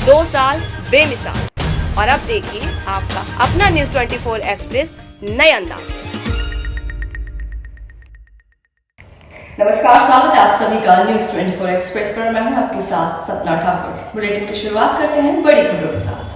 2 साल बेमिसाल। और अब देखिए आपका अपना न्यूज़ 24 एक्सप्रेस नए अंदाज में। नमस्कार, स्वागत है आप सभी का न्यूज़ 24 एक्सप्रेस पर। मैं हूं आपके साथ सपना ठाकुर। बुलेटिन की शुरुआत करते हैं बड़ी खबरों के साथ।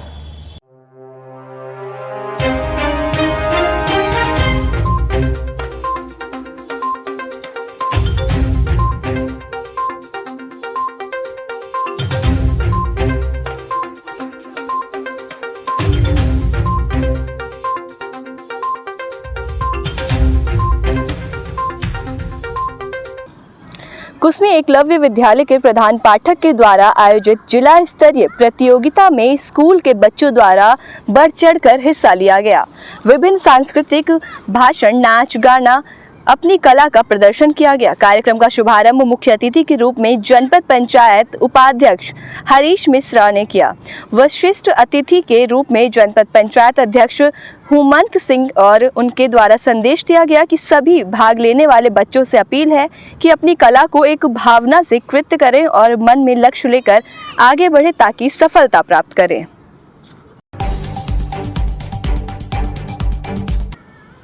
कुसमी एकलव्य विद्यालय के प्रधान पाठक के द्वारा आयोजित जिला स्तरीय प्रतियोगिता में स्कूल के बच्चों द्वारा बढ़ चढ़कर हिस्सा लिया गया। विभिन्न सांस्कृतिक भाषण, नाच, गाना, अपनी कला का प्रदर्शन किया गया। कार्यक्रम का शुभारंभ मुख्य अतिथि के रूप में जनपद पंचायत उपाध्यक्ष हरीश मिश्रा ने किया। विशिष्ट अतिथि के रूप में जनपद पंचायत अध्यक्ष हुमंत सिंह और उनके द्वारा संदेश दिया गया कि सभी भाग लेने वाले बच्चों से अपील है कि अपनी कला को एक भावना से कृत्य करें और मन में लक्ष्य लेकर आगे बढ़े ताकि सफलता प्राप्त करें।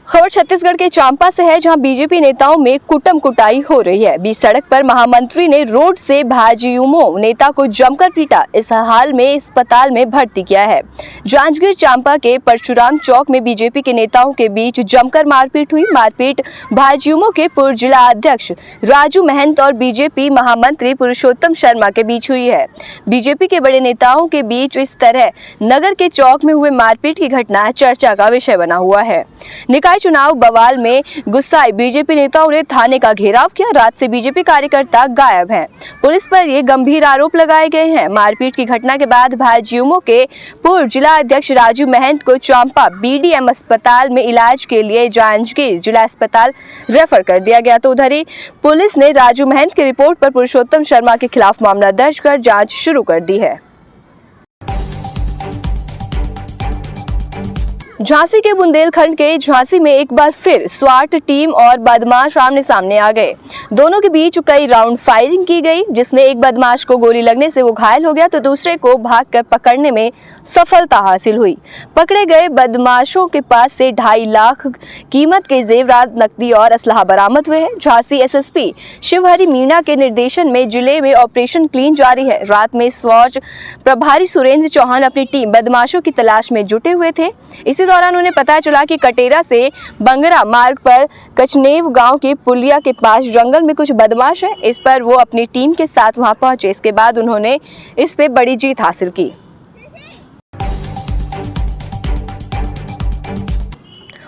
खबर छत्तीसगढ़ के चांपा से है, जहां बीजेपी नेताओं में कुटम कुटाई हो रही है। बीच सड़क पर महामंत्री ने रोड से भाजयुमो नेता को जमकर पीटा। इस हाल में अस्पताल में भर्ती किया है। जांजगीर चांपा के परशुराम चौक में बीजेपी के नेताओं के बीच जमकर मारपीट हुई। मारपीट भाजयुमो के पूर्व जिला अध्यक्ष राजू महंत और बीजेपी महामंत्री पुरुषोत्तम शर्मा के बीच हुई है। बीजेपी के बड़े नेताओं के बीच इस तरह नगर के चौक में हुए मारपीट की घटना चर्चा का विषय बना हुआ है। निकाय चुनाव बवाल में गुस्साए बीजेपी नेताओं ने थाने का घेराव किया। रात से बीजेपी कार्यकर्ता गायब हैं। पुलिस पर ये गंभीर आरोप लगाए गए हैं। मारपीट की घटना के बाद भाजयुमो के पूर्व जिला अध्यक्ष राजू महंत को चांपा बीडीएम अस्पताल में इलाज के लिए जांजगीर जिला अस्पताल रेफर कर दिया गया। तो उधर ही पुलिस ने राजू महंत की रिपोर्ट पर पुरुषोत्तम शर्मा के खिलाफ मामला दर्ज कर जाँच शुरू कर दी है। झांसी के बुंदेलखंड के झांसी में एक बार फिर स्वाट टीम और बदमाश आमने सामने आ गए। दोनों के बीच कई राउंड फायरिंग की गई, जिसमें एक बदमाश को गोली लगने से वो घायल हो गया तो दूसरे को भागकर पकड़ने में सफलता हासिल हुई। पकड़े गए बदमाशों के पास से 2.5 लाख कीमत के जेवरात, नकदी और असलहा बरामद हुए हैं। झांसी एसएसपी शिवहरी मीणा के निर्देशन में जिले में ऑपरेशन क्लीन जारी है। रात में स्वॉच प्रभारी सुरेंद्र चौहान अपनी टीम बदमाशों की तलाश में जुटे हुए थे। इसी दौरान उन्हें पता चला कि कटेरा से बंगरा मार्ग पर कचनेव गांव के पुलिया के पास जंगल में कुछ बदमाश हैं। इस पर वो अपनी टीम के साथ वहां पहुंचे। इसके बाद उन्होंने इस पे बड़ी जीत हासिल की।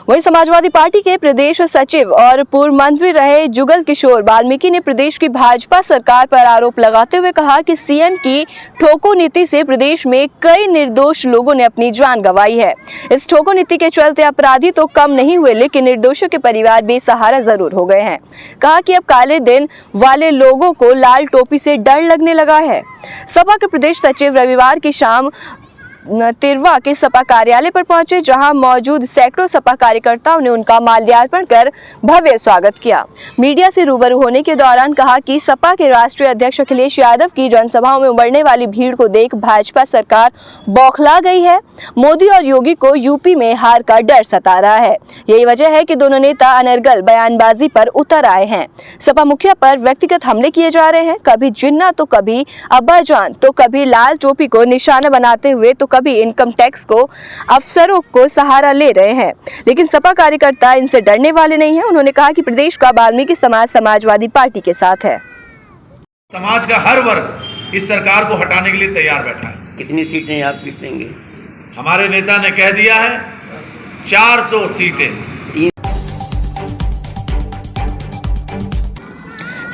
वहीं समाजवादी पार्टी के प्रदेश सचिव और पूर्व मंत्री रहे जुगल किशोर वाल्मीकि ने प्रदेश की भाजपा सरकार पर आरोप लगाते हुए कहा कि सीएम की ठोको नीति से प्रदेश में कई निर्दोष लोगों ने अपनी जान गंवाई है। इस ठोको नीति के चलते अपराधी तो कम नहीं हुए, लेकिन निर्दोषों के परिवार बेसहारा जरूर हो गए हैं। कहा कि अब काले दिन वाले लोगों को लाल टोपी से डर लगने लगा है। सपा के प्रदेश सचिव रविवार की शाम तिरवा के सपा कार्यालय पर पहुंचे, जहां मौजूद सैकड़ों सपा कार्यकर्ताओं ने उनका माल्यार्पण कर भव्य स्वागत किया। मीडिया से रूबरू होने के दौरान कहा कि सपा के राष्ट्रीय अध्यक्ष अखिलेश यादव की जनसभाओं में उमड़ने वाली भीड़ को देख भाजपा सरकार बौखला गई है। मोदी और योगी को यूपी में हार का डर सता रहा है। यही वजह है कि दोनों नेता अनर्गल बयानबाजी पर उतर आए हैं। सपा मुखिया पर व्यक्तिगत हमले किए जा रहे हैं। कभी जिन्ना तो कभी अब्बाजान तो कभी लाल टोपी को निशाना बनाते हुए तो कभी इनकम टैक्स को अफसरों को सहारा ले रहे हैं। लेकिन सपा कार्यकर्ता इनसे डरने वाले नहीं हैं। उन्होंने कहा कि प्रदेश का वाल्मीकि समाज समाजवादी पार्टी के साथ है। समाज का हर वर्ग इस सरकार को हटाने के लिए तैयार बैठा है। कितनी सीटें आप जीतेंगे? हमारे नेता ने कह दिया है 400 सीटें।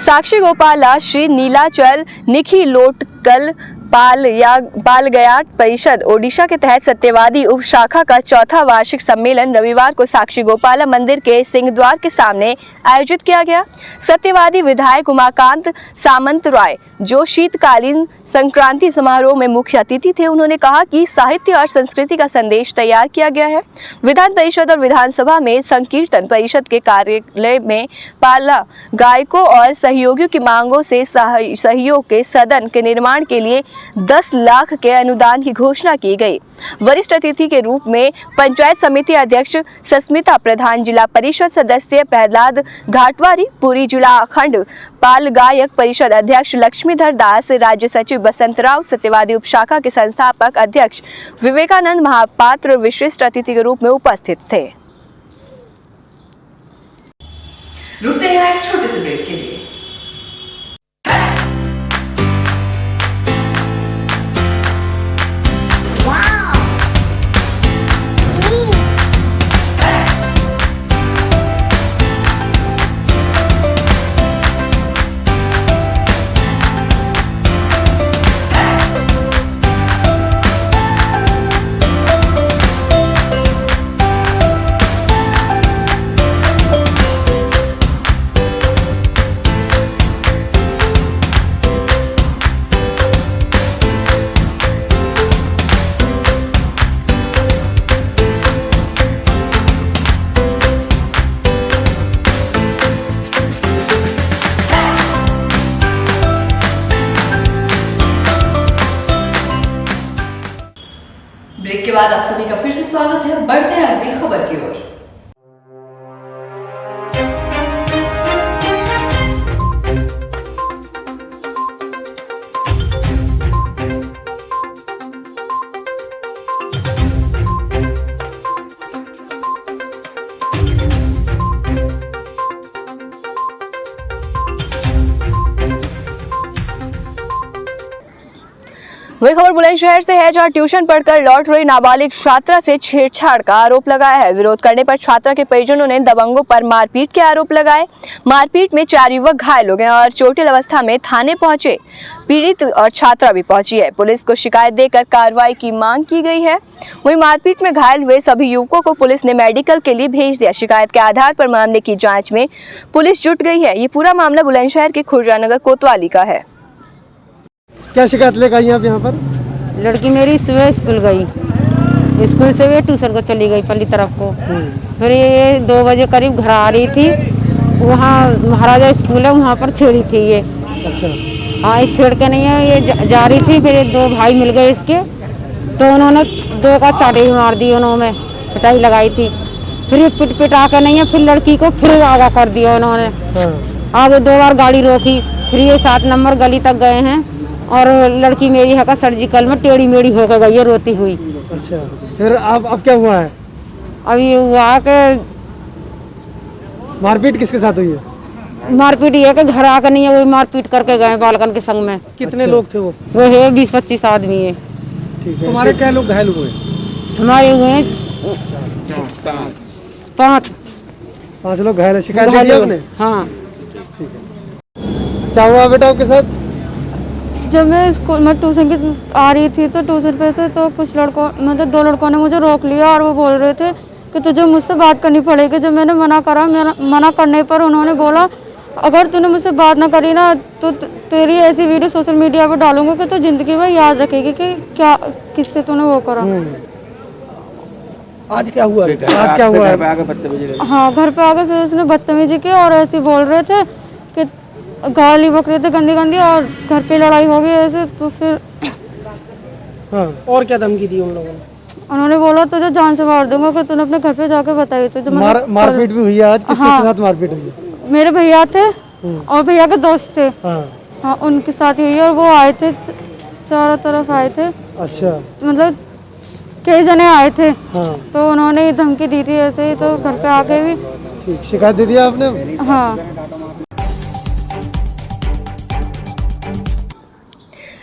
साक्षी गोपाला श्री नीलाचल निखी लोटकल बालगयाट परिषद ओडिशा के तहत सत्यवादी उप शाखा का 4था वार्षिक सम्मेलन रविवार को साक्षी गोपाला मंदिर के सिंहद्वार के सामने आयोजित किया गया। सत्यवादी विधायक उमाकांत सामंत राय, जो शीतकालीन संक्रांति समारोह में मुख्य अतिथि थे। उन्होंने कहा कि साहित्य और संस्कृति का संदेश तैयार किया गया है। विधान परिषद और विधानसभा में संकीर्तन परिषद के कार्यालय में पाला गायकों और सहयोगियों की मांगों से सहयोग के सदन के निर्माण के लिए 10 लाख के अनुदान की घोषणा की गई। वरिष्ठ अतिथि के रूप में पंचायत समिति अध्यक्ष सस्मिता प्रधान, जिला परिषद सदस्य प्रहलाद घाटवारी, पूरी जिला अखंड पाल गायक परिषद अध्यक्ष लक्ष्मीधर दास, राज्य सचिव बसंतराव, सत्यवादी उपशाखा के संस्थापक अध्यक्ष विवेकानंद महापात्र विशिष्ट अतिथि के रूप में उपस्थित थे। रुकते हैं एक छोटे से ब्रेक के लिए। ब्रेक के बाद आप सभी का फिर से स्वागत है। बढ़ते हैं अगली खबर की ओर। वही खबर बुलंदशहर से है, जहां ट्यूशन पढ़कर लौट रही नाबालिग छात्रा से छेड़छाड़ का आरोप लगाया है। विरोध करने पर छात्रा के परिजनों ने दबंगों पर मारपीट के आरोप लगाए। मारपीट में 4 युवक घायल हो गए और चोटिल अवस्था में थाने पहुंचे। पीड़ित और छात्रा भी पहुंची है। पुलिस को शिकायत देकर कार्रवाई की मांग की गई है। वहीं मारपीट में घायल हुए सभी युवकों को पुलिस ने मेडिकल के लिए भेज दिया। शिकायत के आधार पर मामले की जाँच में पुलिस जुट गई है। ये पूरा मामला बुलंदशहर के खुर्जानगर कोतवाली का है। क्या शिकायत लेकर आई आप यहाँ पर? लड़की मेरी सुबह स्कूल गई, स्कूल से वे ट्यूशन को चली गई पल्ली तरफ को। फिर ये 2 बजे करीब घर आ रही थी, वहाँ महाराजा स्कूल है वहाँ पर छेड़ी थी ये। अच्छा। हाँ, ये छेड़ के नहीं है, ये जा रही थी। फिर ये 2 भाई मिल गए इसके, तो उन्होंने 2 का चाटे ही मार दी, उन्होंने पिटाई लगाई थी। फिर ये पिटा के नहीं है, फिर लड़की को फिर आगा कर दिया उन्होंने। आगे 2 बार गाड़ी रोकी। फिर ये 7 नंबर गली तक गए हैं और लड़की मेरी है का सर्जिकल में टेढ़ी मेढ़ी होकर गई है रोती हुई। अच्छा, फिर अब क्या हुआ है? अभी हुआ के मारपीट किसके साथ हुई है? मारपीट ये कि घर आकर नहीं है, वो मारपीट करके गए बालकन के संग में। कितने लोग थे वो? वो है 20-25 आदमी है। ठीक है। तुम्हारे क्या लोग घायल हुए? हमारे हुए हैं 5 लोग घायल है। शिकायत दी आपने? हाँ। क्या हुआ बेटा आपके साथ? जब मैं स्कूल में ट्यूशन की आ रही थी तो ट्यूशन पे से तो कुछ लड़कों मतलब 2 लड़कों ने मुझे रोक लिया और वो बोल रहे थे कि तुझे मुझसे बात करनी पड़ेगी। जब मैंने मना करा, मना करने पर उन्होंने बोला अगर तूने मुझसे बात ना करी ना तो तेरी ऐसी वीडियो सोशल मीडिया पर डालूंगा कि तू जिंदगी में याद रखेगी कि क्या किससे तूने वो करा। आज क्या हुआ? आज क्या हुआ? हाँ, घर पे आके फिर उसने बदतमीजी की और ऐसे बोल रहे थे कि गाली बक रहे थे गंदी गंदी और घर पे लड़ाई हो गई ऐसे। तो फिर हाँ, और क्या धमकी दी उन लोगों ने? उन्होंने बोला तुझे जान से मार दूंगा कि तूने अपने घर पे जाके बताई। तो मारपीट भी हुई है आज? किसके साथ मारपीट हुई है? मेरे भैया थे और भैया के दोस्त थे। हाँ, उनके साथ हुई है और वो आए थे, चारों तरफ आए थे। अच्छा, मतलब कई जने आए थे। हाँ। तो उन्होंने धमकी दी थी ऐसे ही, तो घर पे आके भी। ठीक, शिकायत दे दिया आपने? हाँ।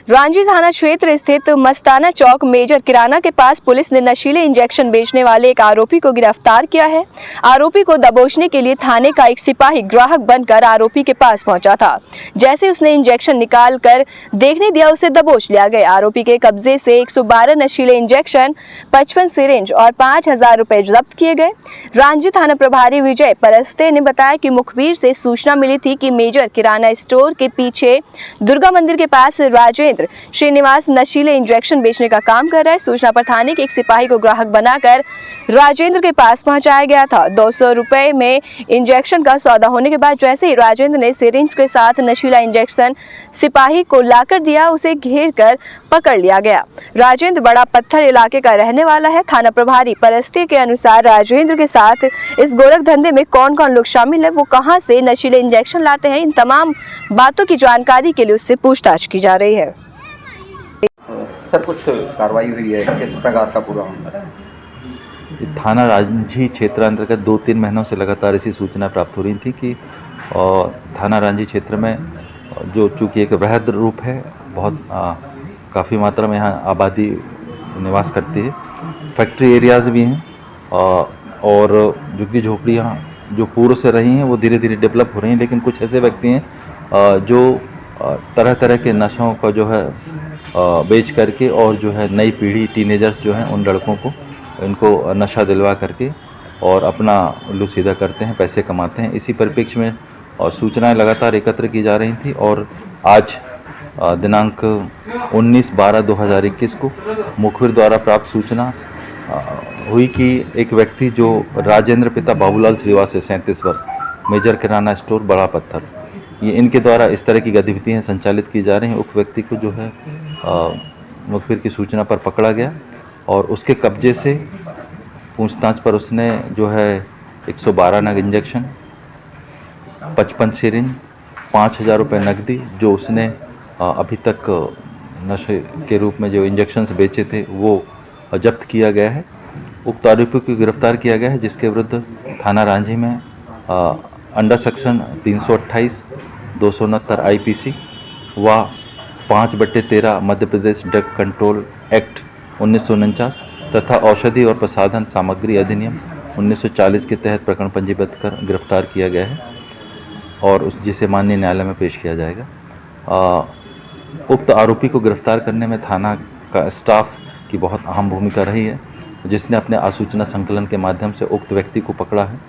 रांची थाना क्षेत्र स्थित मस्ताना चौक मेजर किराना के पास पुलिस ने नशीले इंजेक्शन बेचने वाले एक आरोपी को गिरफ्तार किया है। आरोपी को दबोचने के लिए थाने का एक सिपाही ग्राहक बनकर आरोपी के पास पहुंचा था। जैसे उसने इंजेक्शन निकाल कर देखने दिया, उसे दबोच लिया गया। आरोपी के कब्जे से 112 नशीले इंजेक्शन, 55 सिरिंज और 5,000 रुपए जब्त किए गए। रांची थाना प्रभारी विजय परस्ते ने बताया कि मुखबिर से सूचना मिली थी कि मेजर किराना स्टोर के पीछे दुर्गा मंदिर के पास राजेंद्र राजेंद्र श्रीनिवास नशीले इंजेक्शन बेचने का काम कर रहा है। सूचना पर थाने के एक सिपाही को ग्राहक बनाकर राजेंद्र के पास पहुंचाया गया था। 200 रुपए में इंजेक्शन का सौदा होने के बाद जैसे ही राजेंद्र ने सिरिंज के साथ नशीला इंजेक्शन सिपाही को लाकर दिया, उसे घेर कर पकड़ लिया गया। राजेंद्र बड़ा पत्थर इलाके का रहने वाला है। थाना प्रभारी परिस्थिति के अनुसार राजेंद्र के साथ इस गोरख धंधे में कौन कौन लोग शामिल है, वो कहां से नशीले इंजेक्शन लाते हैं, इन तमाम बातों की जानकारी के लिए उससे पूछताछ की जा रही है। सर कुछ कार्रवाई हुई है, किस प्रकार का पूरा मामला है? थाना रांझी क्षेत्र अंतर्गत 2-3 महीनों से लगातार ऐसी सूचना प्राप्त हो रही थी कि थाना रांझी क्षेत्र में जो चूँकि एक वृहद रूप है, बहुत काफ़ी मात्रा में यहाँ आबादी निवास करती है, फैक्ट्री एरियाज़ भी हैं और झुग्गी झोपड़ियाँ जो पूर्व से रही हैं वो धीरे धीरे डेवलप हो रही हैं। लेकिन कुछ ऐसे व्यक्ति हैं जो तरह तरह के नशों का जो है बेच करके और जो है नई पीढ़ी टीनेजर्स जो हैं उन लड़कों को इनको नशा दिलवा करके और अपना उल्लू सीधा करते हैं, पैसे कमाते हैं। इसी परिप्रेक्ष्य में सूचनाएं लगातार एकत्र की जा रही थी और आज दिनांक 19/12/2021 को मुखबिर द्वारा प्राप्त सूचना हुई कि एक व्यक्ति जो राजेंद्र पिता बाबूलाल श्रीवास है, 37 वर्ष, मेजर किराना स्टोर बड़ा पत्थर, ये इनके द्वारा इस तरह की गतिविधियां संचालित की जा रही हैं। उक्त व्यक्ति को जो है मुखबिर की सूचना पर पकड़ा गया और उसके कब्जे से पूछताछ पर उसने जो है 112 नग इंजेक्शन, 55 सिरिंज, 5,000 रुपये नकदी जो उसने अभी तक नशे के रूप में जो इंजेक्शन्स बेचे थे वो जब्त किया गया है। उक्त आरोपी को गिरफ्तार किया गया है, जिसके विरुद्ध थाना रांझी में अंडर सेक्शन 328, 269 IPC व 5/13 Madhya Pradesh drug control act 1949 तथा औषधि और प्रसाधन सामग्री अधिनियम 1940 के तहत प्रकरण पंजीबद्ध कर गिरफ्तार किया गया है और जिसे माननीय न्यायालय में पेश किया जाएगा। उक्त आरोपी को गिरफ्तार करने में थाना का स्टाफ की बहुत अहम भूमिका रही है, जिसने अपने आसूचना संकलन के माध्यम से उक्त व्यक्ति को पकड़ा है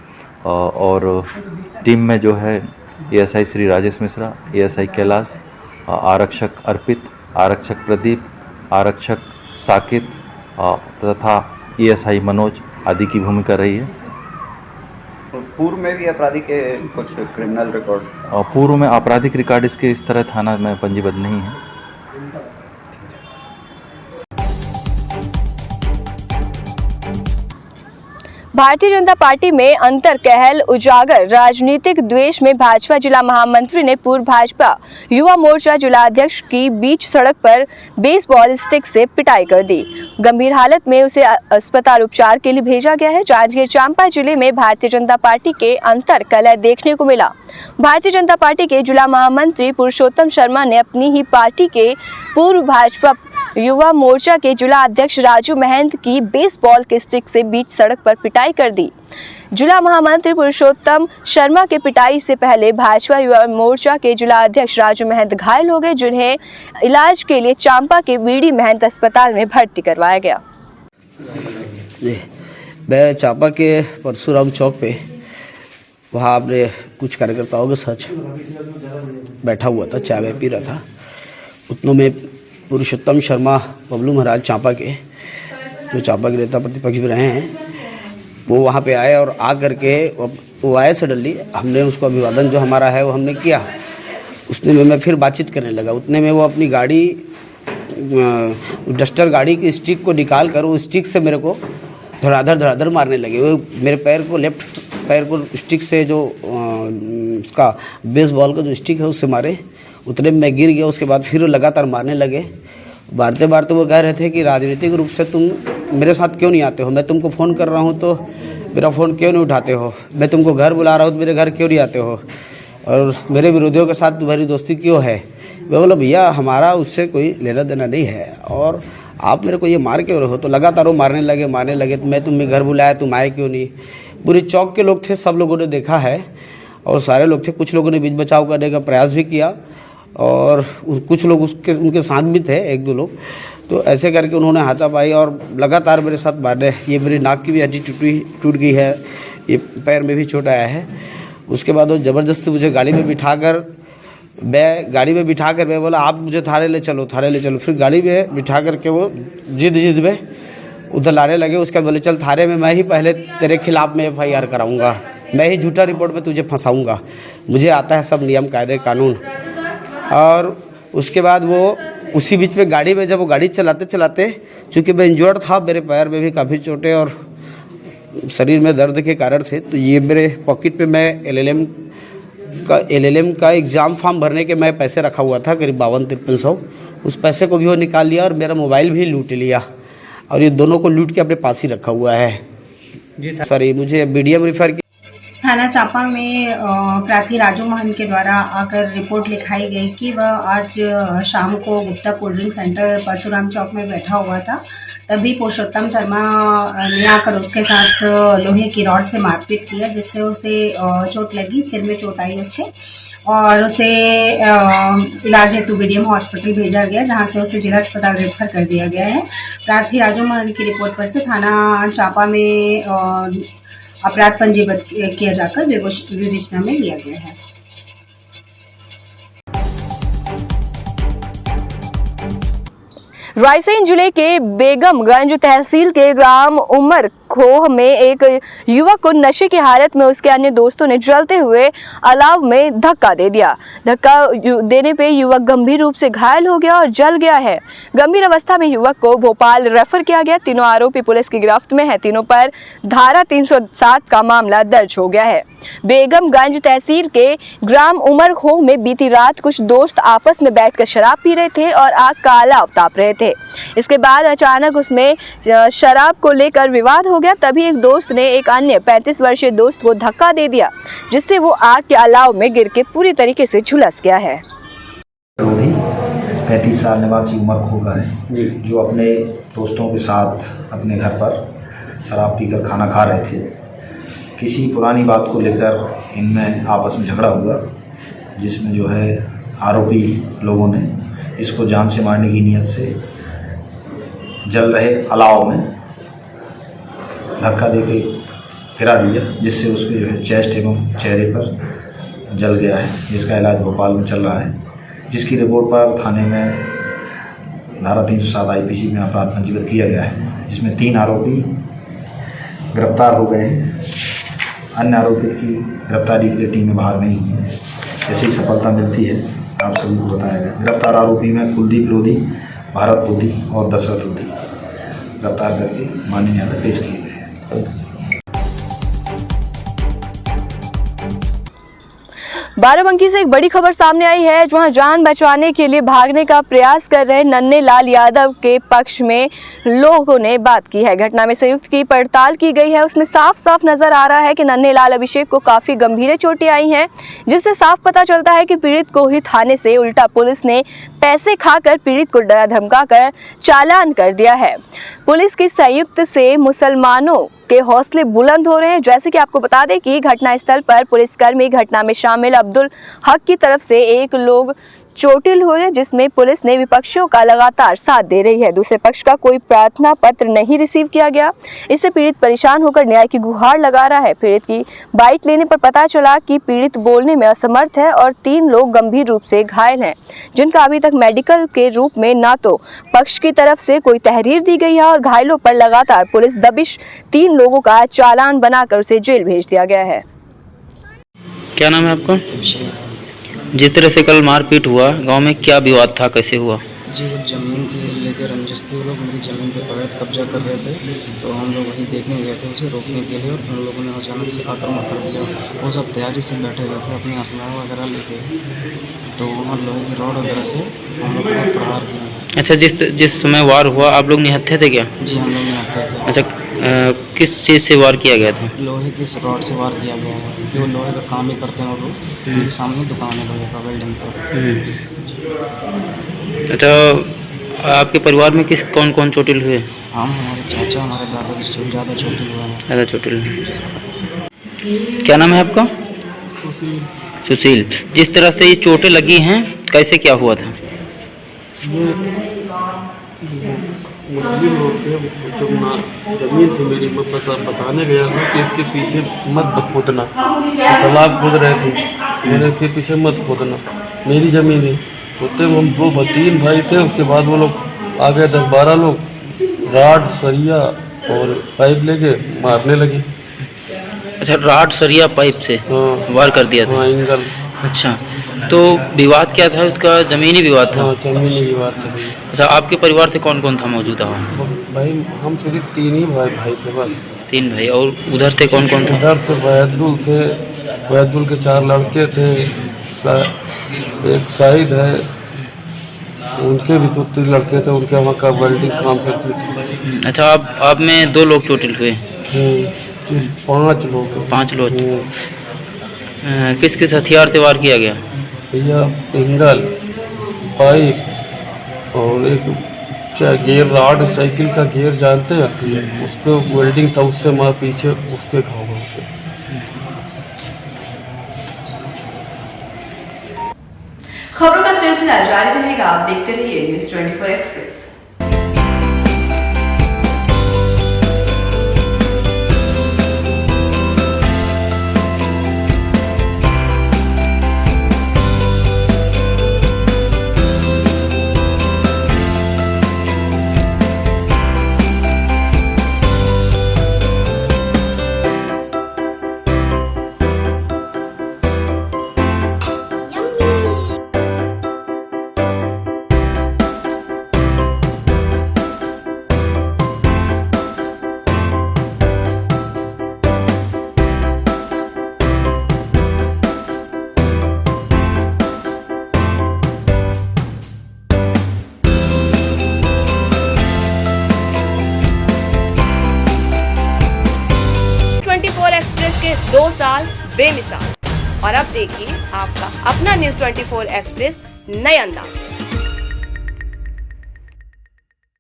और टीम में जो है ASI श्री राजेश मिश्रा, ASI कैलाश, आरक्षक अर्पित, आरक्षक प्रदीप, आरक्षक साकित तथा ASI मनोज आदि की भूमिका रही है। पूर्व में भी अपराधी के कुछ क्रिमिनल रिकॉर्ड? पूर्व में आपराधिक रिकॉर्ड इसके इस तरह थाना में पंजीबद्ध नहीं है। भारतीय जनता पार्टी में अंतर कहल उजागर, राजनीतिक द्वेष में भाजपा जिला महामंत्री ने पूर्व भाजपा युवा मोर्चा जिला अध्यक्ष की बीच सड़क पर बेसबॉल स्टिक से पिटाई कर दी। गंभीर हालत में उसे अस्पताल उपचार के लिए भेजा गया है। जांजगीर चांपा जिले में भारतीय जनता पार्टी के अंतर कलह देखने को मिला। भारतीय जनता पार्टी के जिला महामंत्री पुरुषोत्तम शर्मा ने अपनी ही पार्टी के पूर्व भाजपा युवा मोर्चा के जिला अध्यक्ष राजू महंत की बेसबॉल के स्टिक से बीच सड़क पर पिटाई कर दी। जिला महामंत्री पुरुषोत्तम शर्मा के पिटाई से पहले भाजपा युवा मोर्चा के जिला अध्यक्ष राजू महंत घायल हो गए, जिन्हें इलाज के लिए चांपा के बीडी महंत अस्पताल में भर्ती करवाया गया। मैं चांपा के परशुराम चौक पे वहाँ अपने कुछ कार्यकर्ताओं के साथ बैठा हुआ था, चाय पी रहा था। उतनों में पुरुषोत्तम शर्मा बबलू महाराज चांपा के, जो चांपा के नेता प्रतिपक्ष भी रहे हैं, वो वहाँ पे आए और आ करके वो आए सडनली, हमने उसको अभिवादन जो हमारा है वो हमने किया। उसने में मैं फिर बातचीत करने लगा। उतने में वो अपनी गाड़ी डस्टर गाड़ी की स्टिक को निकाल कर वो स्टिक से मेरे को धड़ाधड़ मारने लगे। वो मेरे पैर को, लेफ्ट पैर को स्टिक से जो उसका बेसबॉल का जो स्टिक है उससे मारे। उतने में मैं गिर गया। उसके बाद फिर लगातार मारने लगे। मारते मारते वो कह रहे थे कि राजनीतिक रूप से तुम मेरे साथ क्यों नहीं आते हो, मैं तुमको फ़ोन कर रहा हूँ तो मेरा फ़ोन क्यों नहीं उठाते हो, मैं तुमको घर बुला रहा हूँ तो मेरे घर क्यों नहीं आते हो, और मेरे विरोधियों के साथ तुम्हारी दोस्ती क्यों है। मैं बोला भैया हमारा उससे कोई लेना देना नहीं है और आप मेरे को ये मार क्यों रहे हो। तो लगातार वो मारने लगे। तो मैं तुम्हें घर बुलाया, तुम आए क्यों नहीं। पूरे चौक के लोग थे, सब लोगों ने देखा है और सारे लोग थे। कुछ लोगों ने बीच बचाव करने का प्रयास भी किया और कुछ लोग उनके साथ भी थे, 1-2 लोग। तो ऐसे करके उन्होंने हाथापाई और लगातार मेरे साथ मारने। ये मेरी नाक की भी हड्डी टूट गई है, ये पैर में भी चोट आया है। उसके बाद वो ज़बरदस्ती मुझे गाड़ी में बिठाकर मैं गाड़ी में बिठा कर मैं बोला आप मुझे थाने ले चलो, थाने ले चलो। फिर गाड़ी में बिठा करके वो जिद में उधर लाने लगे। उसके बाद बोले चल थाने में मैं ही पहले तेरे खिलाफ़ में FIR कराऊंगा, मैं ही झूठा रिपोर्ट में तुझे फंसाऊंगा, मुझे आता है सब नियम कायदे कानून। और उसके बाद वो उसी बीच में गाड़ी में जब वो गाड़ी चलाते चलाते, चूँकि मैं इंजर्ड था, मेरे पैर में भी काफ़ी चोटें और शरीर में दर्द के कारण से, तो ये मेरे पॉकेट पे मैं LLM का एग्ज़ाम फॉर्म भरने के मैं पैसे रखा हुआ था करीब 52-5300, उस पैसे को भी वो निकाल लिया और मेरा मोबाइल भी लूट लिया। और ये दोनों को लूट के अपने पास ही रखा हुआ है। सॉरी, मुझे BDM रेफर किया। थाना चांपा में प्रार्थी राजू महन के द्वारा आकर रिपोर्ट लिखाई गई कि वह आज शाम को Gupta cold drink centre Parshuram Chowk में बैठा हुआ था। तभी पुरुषोत्तम शर्मा ने आकर उसके साथ लोहे की रॉड से मारपीट किया, जिससे उसे चोट लगी, सिर में चोट आई उसके, और उसे इलाज हेतु BDM हॉस्पिटल भेजा गया, जहां से उसे जिला अस्पताल रेफर कर दिया गया है। प्रार्थी राजू महन की रिपोर्ट पर से थाना चांपा में अपराध पंजीबद्ध किया जाकर विवेचना में लिया गया है। रायसेन जिले के बेगमगंज तहसील के ग्राम उमर खोह में एक युवक को नशे की हालत में उसके अन्य दोस्तों ने जलते हुए अलाव में धक्का दे दिया। धक्का देने पे युवक गंभीर रूप से घायल हो गया और जल गया है। गंभीर अवस्था में युवक को भोपाल रेफर किया गया। तीनों आरोपी पुलिस की गिरफ्त में है। तीनों पर धारा 307 का मामला दर्ज हो गया है। बेगमगंज तहसील के ग्राम उमर खोह में बीती रात कुछ दोस्त आपस में बैठकर शराब पी रहे थे और आग का अलाव ताप रहे थे। इसके बाद अचानक उसमें शराब को लेकर विवाद हो गया। तभी एक दोस्त ने एक अन्य 35 वर्षीय दोस्त को धक्का दे दिया, जिससे वो आग के अलाव में गिर के पूरी तरीके से झुलस गया है। 35 साल निवासी उमर खो का है, जो अपने दोस्तों के साथ अपने घर पर शराब पीकर खाना खा रहे थे। किसी पुरानी बात को लेकर इनमें आपस में झगड़ा हुआ, जिसमें जो है आरोपी लोगों ने इसको जान से मारने की नीयत से जल रहे अलाव में धक्का देके गिरा दिया, जिससे उसके जो है चेस्ट एवं चेहरे पर जल गया है, जिसका इलाज भोपाल में चल रहा है। जिसकी रिपोर्ट पर थाने में धारा 307 IPC में अपराध पंजीबद्ध किया गया है, जिसमें 3 आरोपी गिरफ्तार हो गए हैं। अन्य आरोपी की गिरफ्तारी के लिए टीमें बाहर नहीं हुई हैं। जैसे ही सफलता मिलती है आप सभी को बताया गया। गिरफ्तार आरोपी में कुलदीप लोधी, भारत लोधी और दशरथ लोधी गिरफ्तार करके माननीय न्यायालय पेश किए गए हैं। बाराबंकी से एक बड़ी खबर सामने आई है, जहां जान बचाने के लिए भागने का प्रयास कर रहे नन्हे लाल यादव के पक्ष में लोगों ने बात की है। घटना में संयुक्त की पड़ताल की गई है। उसमें साफ साफ नजर आ रहा है कि नन्हे लाल अभिषेक को काफी गंभीर चोटें आई हैं, जिससे साफ पता चलता है कि पीड़ित को ही थाने से उल्टा पुलिस ने पैसे खाकर पीड़ित को डरा धमका कर चालान कर दिया है। पुलिस की संयुक्त से मुसलमानों के हौसले बुलंद हो रहे हैं। जैसे कि आपको बता दें कि घटनास्थल पर पुलिसकर्मी घटना में शामिल अब्दुल हक की तरफ से एक लोग चोटिल हुए, जिसमें पुलिस ने विपक्षियों का लगातार साथ दे रही है। दूसरे पक्ष का कोई प्रार्थना पत्र नहीं रिसीव किया गया। इससे पीड़ित परेशान होकर न्याय की गुहार लगा रहा है। पीड़ित की बाइट लेने पर पता चला कि पीड़ित बोलने में असमर्थ है और 3 लोग गंभीर रूप से घायल हैं, जिनका अभी तक मेडिकल के रूप में ना तो पक्ष की तरफ से कोई तहरीर दी गई है और घायलों पर लगातार पुलिस दबिश 3 लोगों का चालान बनाकर उसे जेल भेज दिया गया है। क्या नाम है आपका? जिस तरह से कल मारपीट हुआ, गांव में क्या विवाद था, कैसे हुआ? जी, वो ज़मीन के लेकर रंजिश थी। वो लोग मेरी ज़मीन पर अवैध कब्जा कर रहे थे, तो हम लोग वहीं देखने गए थे उसे रोकने के लिए, और उन लोगों ने अचानक से आक्रमण कर दिया। वो सब तैयारी से बैठे हुए थे अपनी असलाह वगैरह लेके, तो वहाँ लोहे की रॉड वगैरह से हम लोग को प्रहार किया। अच्छा, जिस समय वार हुआ आप लोग निहत्थे थे क्या? जी, हम लोग निहत्थे थे। अच्छा, किस चीज़ से वार किया गया था? लोहे की रॉड से वार किया गया है, क्योंकि वो लोहे का काम ही करते हैं। वो लोग उनके सामने दुकान है लोहे का, वेल्डिंग का। अच्छा, आपके परिवार में कौन कौन चोटिल हुए? हम, हमारे चाचा, हमारे दादा की ज़्यादा चोटिल हुए हैं। ज़्यादा चोटिल हुए। क्या नाम है आपका? सुशील। जिस तरह से ये चोटें लगी हैं, कैसे क्या हुआ था? मुस्लिम लोग थे, जब जमीन थी मेरी, मैं बताने गया था कि इसके पीछे मत खोदना, तालाब खोद रहे थे, मैंने इसके पीछे मत खोदना, मेरी ज़मीन है। होते हम 2-3 भाई थे, उसके बाद वो लोग आ गए 10-12 लोग, राड सरिया और पाइप लेके मारने लगे। अच्छा, राड सरिया पाइप से वार कर दिया था? हाँ, इंगल। अच्छा, तो विवाद क्या था उसका? ज़मीनी विवाद था? हाँ, ज़मीनी विवाद था। अच्छा, आपके परिवार से कौन कौन था मौजूदा वहाँ? भाई हम सिर्फ 3 ही भाई थे बस। 3 भाई। और उधर से कौन कौन था? उधर से वैदुल थे, वैदुल के 4 लड़के थे, एक शाहिद है, उनके भी 2-3 लड़के थे, उनके वहाँ का वेल्डिंग काम करते थे। अच्छा, आप में 2 लोग चोटिल हुए? 5 लोग। 5 लोग। किस किस हथियार से वार किया गया? भैया इंगल, पाइप और एक गियर, राड, साइकिल का गियर जानते हैं, उसको वेल्डिंग था, उससे मार पीछे उसके घाव थे। खबरों का सिलसिला जारी रहेगा, आप देखते रहिए न्यूज़ 24 एक्सप्रेस। एक्सप्रेस के 2 साल बेमिसाल। और अब देखिए आपका अपना न्यूज़ 24 एक्सप्रेस नए अंदाज में।